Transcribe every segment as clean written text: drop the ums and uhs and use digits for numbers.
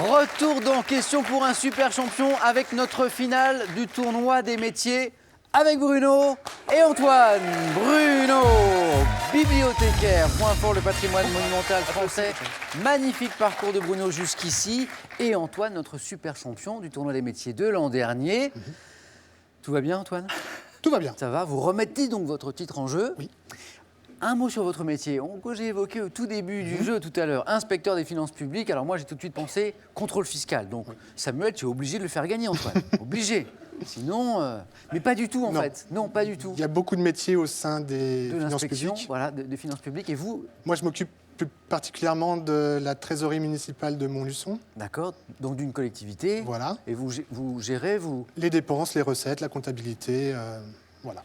Retour dans Question pour un super champion avec notre finale du tournoi des métiers avec Bruno et Antoine. Bruno, bibliothécaire, point fort le patrimoine monumental français. Magnifique parcours de Bruno jusqu'ici. Et Antoine, notre super champion du tournoi des métiers de l'an dernier. Tout va bien, Antoine? Tout va bien. Ça va? Vous remettez donc votre titre en jeu? Oui. Un mot sur votre métier, que j'ai évoqué au tout début du jeu tout à l'heure, inspecteur des finances publiques. Alors moi, j'ai tout de suite pensé contrôle fiscal. Donc Samuel, tu es obligé de le faire gagner, Antoine. Obligé. Sinon, mais pas du tout en fait. Non, pas du tout. Il y a beaucoup de métiers au sein des De finances l'inspection, publiques. voilà, des finances publiques. Et vous? Moi, je m'occupe plus particulièrement de la trésorerie municipale de Montluçon. D'accord. Donc d'une collectivité. Voilà. Et vous gérez, Les dépenses, les recettes, la comptabilité, voilà.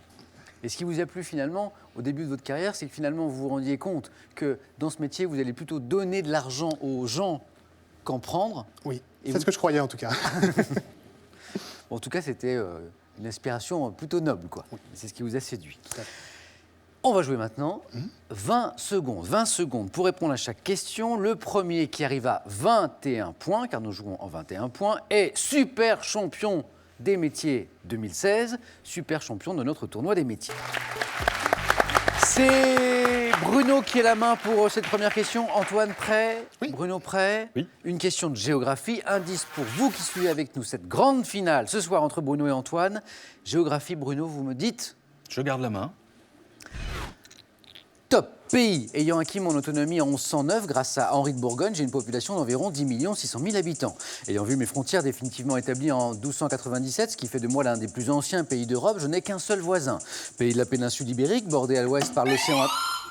Et ce qui vous a plu finalement au début de votre carrière, c'est que finalement vous vous rendiez compte que dans ce métier, vous allez plutôt donner de l'argent aux gens qu'en prendre. Oui, Et c'est ce que je croyais en tout cas. En tout cas, c'était une aspiration plutôt noble, quoi. Oui. C'est ce qui vous a séduit. On va jouer maintenant. 20 secondes pour répondre à chaque question. Le premier qui arrive à 21 points, car nous jouons en 21 points, est super champion des métiers 2016, super champion de notre tournoi des métiers. C'est Bruno qui a la main pour cette première question. Antoine, prêt? Oui. Bruno, prêt? Oui. Une question de géographie. Indice pour vous qui suivez avec nous cette grande finale ce soir entre Bruno et Antoine. Géographie, Bruno, vous me dites? Je garde la main. Top. Pays ayant acquis mon autonomie en 1109 grâce à Henri de Bourgogne, j'ai une population d'environ 10 600 000 habitants. Ayant vu mes frontières définitivement établies en 1297, ce qui fait de moi l'un des plus anciens pays d'Europe, je n'ai qu'un seul voisin. Pays de la péninsule ibérique, bordé à l'ouest par l'océan...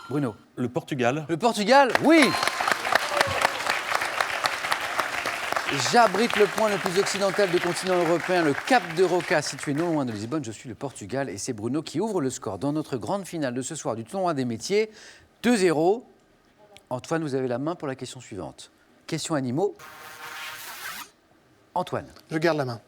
Bruno. Le Portugal. Le Portugal, oui. J'abrite le point le plus occidental du continent européen, le Cap de Roca, situé non loin de Lisbonne. Je suis le Portugal et c'est Bruno qui ouvre le score dans notre grande finale de ce soir du tournoi des métiers. 2-0. Antoine, vous avez la main pour la question suivante. Question animaux. Antoine. Je garde la main.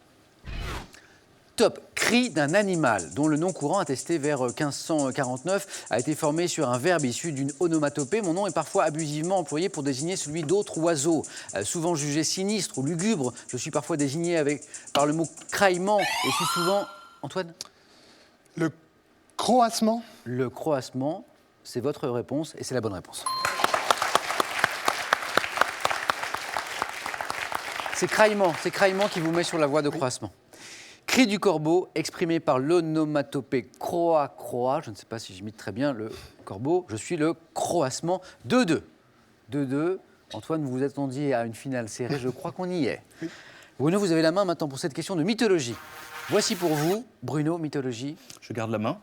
Top. Cri d'un animal dont le nom courant, attesté vers 1549, a été formé sur un verbe issu d'une onomatopée. Mon nom est parfois abusivement employé pour désigner celui d'autres oiseaux. Souvent jugé sinistre ou lugubre, je suis parfois désigné par le mot craillement et suis souvent... Antoine? Le croassement. Le croassement, c'est votre réponse et c'est la bonne réponse. C'est craillement qui vous met sur la voie de croassement. Cri du corbeau, exprimé par l'onomatopée croa-croa. Je ne sais pas si j'imite très bien le corbeau. Je suis le croassement. 2-2. 2-2. Antoine, vous vous attendiez à une finale serrée. Je crois qu'on y est. Oui. Bruno, vous avez la main maintenant pour cette question de mythologie. Voici pour vous, Bruno, mythologie. Je garde la main.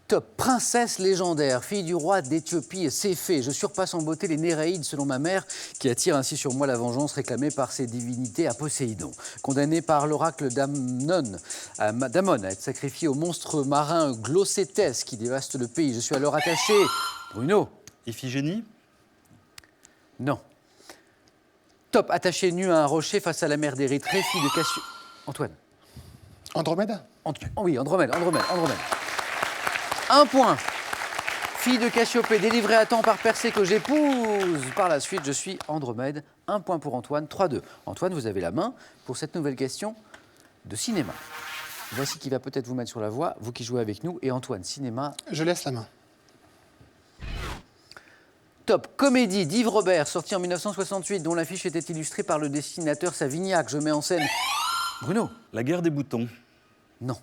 Top. Princesse légendaire, fille du roi d'Éthiopie, Céphée. Je surpasse en beauté les Néréides selon ma mère, qui attire ainsi sur moi la vengeance réclamée par ses divinités à Poséidon. Condamné par l'oracle d'Amon à être sacrifié au monstre marin Glocétès qui dévaste le pays. Je suis alors attaché. Bruno. Iphigénie. Non. Top. Attaché nu à un rocher face à la mer d'Érythrée, fille de Cassio... Antoine. Andromède. Oui, Andromède. 1 point. Fille de Cassiopée, délivrée à temps par Persée que j'épouse. Par la suite, je suis Andromède. 1 point pour Antoine, 3-2. Antoine, vous avez la main pour cette nouvelle question de cinéma. Voici qui va peut-être vous mettre sur la voie, vous qui jouez avec nous. Et Antoine, cinéma. Je laisse la main. Top. Comédie d'Yves Robert, sortie en 1968, dont l'affiche était illustrée par le dessinateur Savignac. Je mets en scène... Bruno. La guerre des boutons. Non.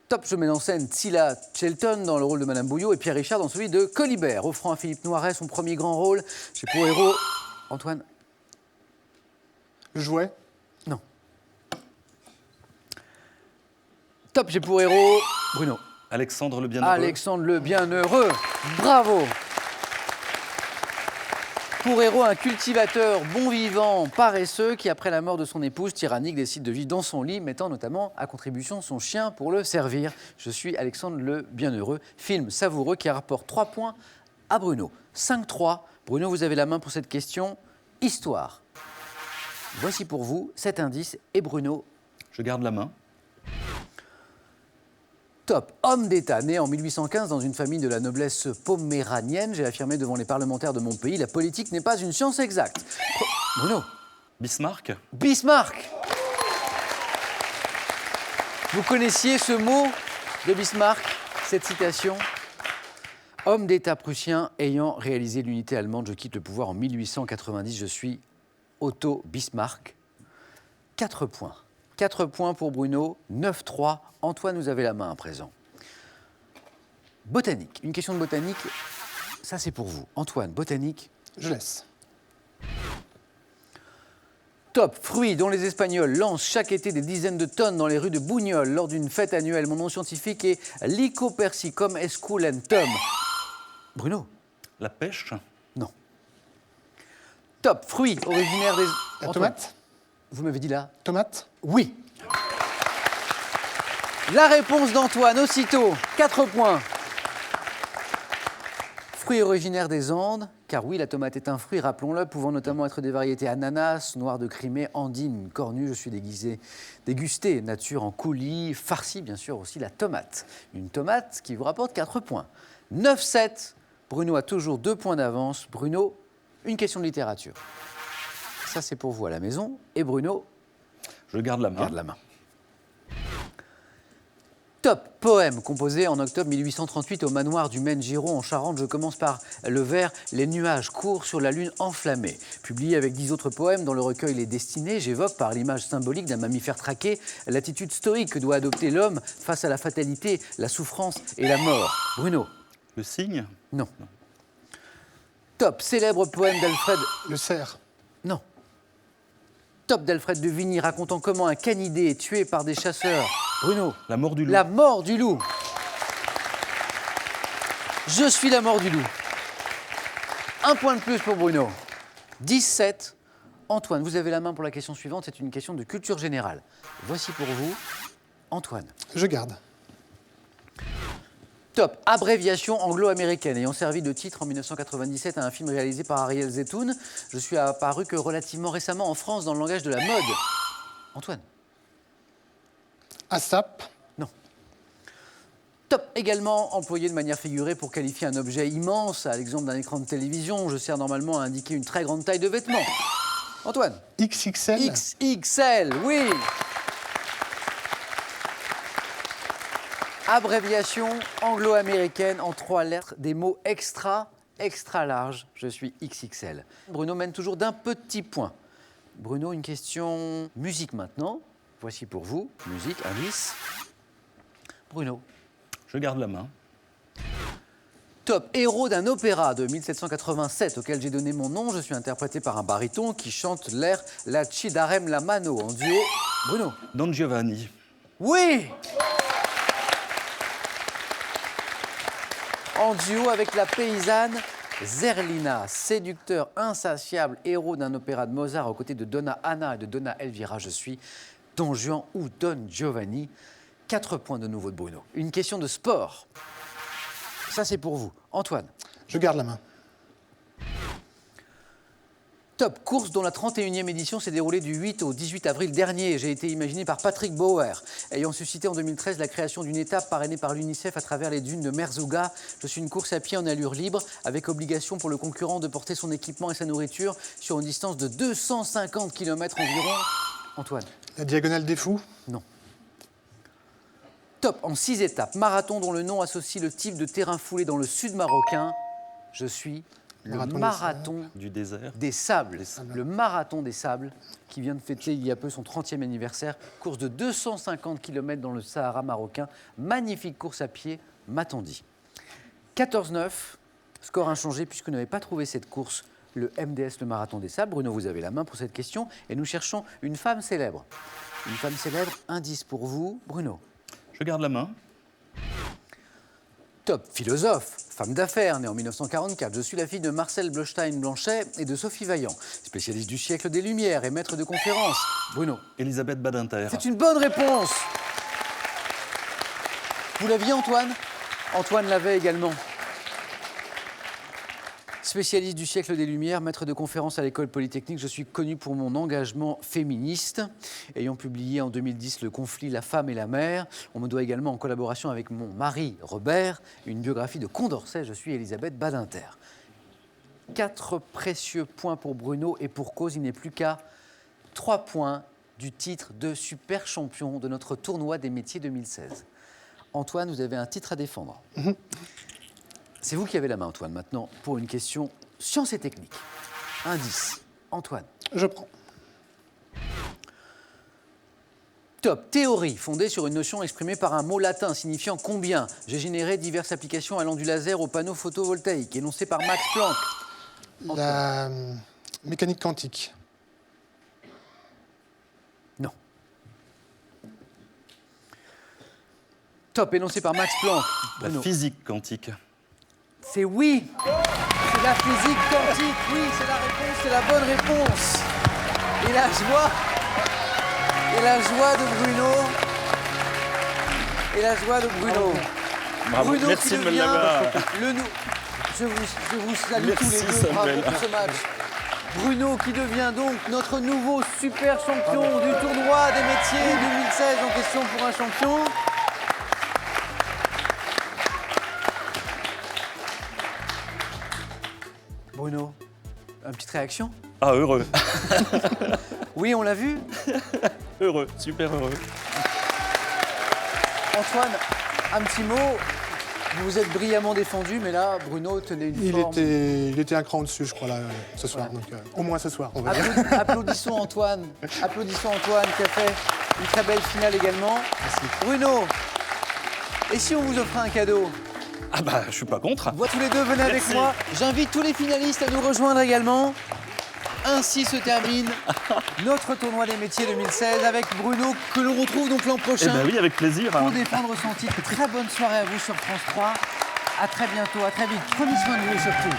Top, je mets en scène Tsila Shelton dans le rôle de Madame Bouillot et Pierre Richard dans celui de Colibert, offrant à Philippe Noiret son premier grand rôle. J'ai pour héros... Antoine? Le jouet. Non. Top, j'ai pour héros... Bruno. Alexandre le Bienheureux. Alexandre le Bienheureux. Bravo. Pour héros, un cultivateur bon vivant, paresseux, qui après la mort de son épouse tyrannique décide de vivre dans son lit, mettant notamment à contribution son chien pour le servir. Je suis Alexandre le Bienheureux, film savoureux qui rapporte 3 points à Bruno. 5-3. Bruno, vous avez la main pour cette question. Histoire. Voici pour vous cet indice et Bruno. Je garde la main. Top, homme d'État, né en 1815 dans une famille de la noblesse poméranienne. J'ai affirmé devant les parlementaires de mon pays, la politique n'est pas une science exacte. Bruno. Bismarck. Bismarck. Vous connaissiez ce mot de Bismarck, cette citation? Homme d'État prussien ayant réalisé l'unité allemande, je quitte le pouvoir en 1890, je suis Otto Bismarck. 4 points. 4 points pour Bruno, 9-3. Antoine, vous avez la main à présent. Botanique. Une question de botanique, ça c'est pour vous. Antoine, botanique. Je laisse. Top, fruit dont les Espagnols lancent chaque été des dizaines de tonnes dans les rues de Buñol lors d'une fête annuelle. Mon nom scientifique est Lycopersicum esculentum. Bruno. La pêche. Non. Top, fruit originaire des... La Antoine, tomate. vous m'avez dit là? Tomate. Oui. La réponse d'Antoine, aussitôt, 4 points. Fruit originaire des Andes, car oui, la tomate est un fruit, rappelons-le, pouvant notamment être des variétés ananas, noir de Crimée, andine, cornue. Je suis dégusté nature en coulis, farci bien sûr aussi la tomate. Une tomate qui vous rapporte 4 points. 9-7, Bruno a toujours 2 points d'avance. Bruno, une question de littérature. Ça c'est pour vous à la maison. Et Bruno, Je garde la main. garde la main. Top, poème composé en octobre 1838 au manoir du Maine-Giron en Charente. Je commence par le vers « Les nuages courent sur la lune enflammée ». Publié avec 10 autres poèmes dont le recueil Les Destinées, j'évoque par l'image symbolique d'un mammifère traqué l'attitude stoïque que doit adopter l'homme face à la fatalité, la souffrance et la mort. Bruno. Le cygne. Non. Top, célèbre poème d'Alfred... Le cerf. Non. Top d'Alfred de Vigny racontant comment un canidé est tué par des chasseurs. Bruno. La mort du loup. La mort du loup. Je suis la mort du loup. 1 point de plus pour Bruno. 17. Antoine, vous avez la main pour la question suivante. C'est une question de culture générale. Voici pour vous, Antoine. Je garde. Top, abréviation anglo-américaine ayant servi de titre en 1997 à un film réalisé par Ariel Zetoun. Je suis apparu que relativement récemment en France dans le langage de la mode. Antoine. ASAP. Non. Top, également employé de manière figurée pour qualifier un objet immense, à l'exemple d'un écran de télévision. Je sers normalement à indiquer une très grande taille de vêtements. Antoine. XXL. XXL, oui. Abréviation anglo-américaine en 3 lettres, des mots extra large. Je suis XXL. Bruno mène toujours d'un petit point. Bruno, une question musique maintenant. Voici pour vous, musique, indice. Bruno. Je garde la main. Top, héros d'un opéra de 1787 auquel j'ai donné mon nom. Je suis interprété par un baryton qui chante l'air La Ci darem la mano en duo. Bruno. Don Giovanni. Oui. En duo avec la paysanne Zerlina, séducteur insatiable, héros d'un opéra de Mozart aux côtés de Donna Anna et de Donna Elvira. Je suis Don Juan ou Don Giovanni. 4 points de nouveau de Bruno. Une question de sport. Ça, c'est pour vous. Antoine. Je garde la main. Top, course dont la 31e édition s'est déroulée du 8 au 18 avril dernier. J'ai été imaginé par Patrick Bauer, ayant suscité en 2013 la création d'une étape parrainée par l'UNICEF à travers les dunes de Merzouga. Je suis une course à pied en allure libre, avec obligation pour le concurrent de porter son équipement et sa nourriture sur une distance de 250 km environ. Antoine. La diagonale des fous. Non. Top, en 6 étapes, marathon dont le nom associe le type de terrain foulé dans le sud marocain. Je suis le marathon Du désert. des Sables, le marathon des Sables, qui vient de fêter il y a peu son 30e anniversaire. Course de 250 km dans le Sahara marocain. Magnifique course à pied, m'a-t-on dit. 14-9, score inchangé puisque vous n'avez pas trouvé cette course, le MDS, le marathon des Sables. Bruno, vous avez la main pour cette question. Et nous cherchons une femme célèbre. Une femme célèbre, indice pour vous. Bruno. Je garde la main. Top, philosophe, femme d'affaires, née en 1944. Je suis la fille de Marcel Blostein-Blanchet et de Sophie Vaillant, spécialiste du siècle des Lumières et maître de conférences. Bruno. Elisabeth Badinter. C'est une bonne réponse. Vous l'aviez, Antoine? Antoine l'avait également. Spécialiste du siècle des Lumières, maître de conférences à l'école polytechnique, je suis connu pour mon engagement féministe. Ayant publié en 2010 Le conflit, la femme et la mère, on me doit également, en collaboration avec mon mari Robert, une biographie de Condorcet. Je suis Elisabeth Badinter. 4 précieux points pour Bruno et pour cause, il n'est plus qu'à 3 points du titre de super champion de notre tournoi des métiers 2016. Antoine, vous avez un titre à défendre. C'est vous qui avez la main, Antoine, maintenant, pour une question science et technique. Indice. Antoine. Je prends. Top. Théorie fondée sur une notion exprimée par un mot latin signifiant combien. J'ai généré diverses applications allant du laser au panneau photovoltaïque, énoncé par Max Planck. La mécanique quantique. Non. Top. Énoncé par Max Planck. La Bruno. physique quantique. C'est oui. C'est la physique quantique. Oui, c'est la réponse, c'est la bonne réponse. Et la joie. Et la joie de Bruno. Et la joie de Bruno. Bravo, Bruno merci qui de me devient l'avoir. je vous salue Merci, tous les deux. Bravo Samuel. pour ce match. Bruno qui devient donc notre nouveau super champion du tournoi des métiers 2016 en question pour un champion. Bruno, une petite réaction? Ah, heureux. Oui, on l'a vu. Heureux, super heureux. Antoine, un petit mot. Vous vous êtes brillamment défendu, mais là, Bruno tenait une forme. Il était un cran au-dessus, je crois, là, ce soir. Voilà. Donc, au moins ce soir, on va dire. Applaudissons Antoine. Applaudissons Antoine qui a fait une très belle finale également. Merci. Bruno, et si on vous offrait un cadeau? Ah bah, je suis pas contre. Vous tous les deux, venez avec Merci. moi. J'invite tous les finalistes à nous rejoindre également. Ainsi se termine notre tournoi des métiers 2016 avec Bruno que l'on retrouve donc l'an Eh prochain ben oui, avec plaisir. pour défendre son titre. Très bonne soirée à vous sur France 3. À très bientôt, à très vite. Prenez soin de vous surtout.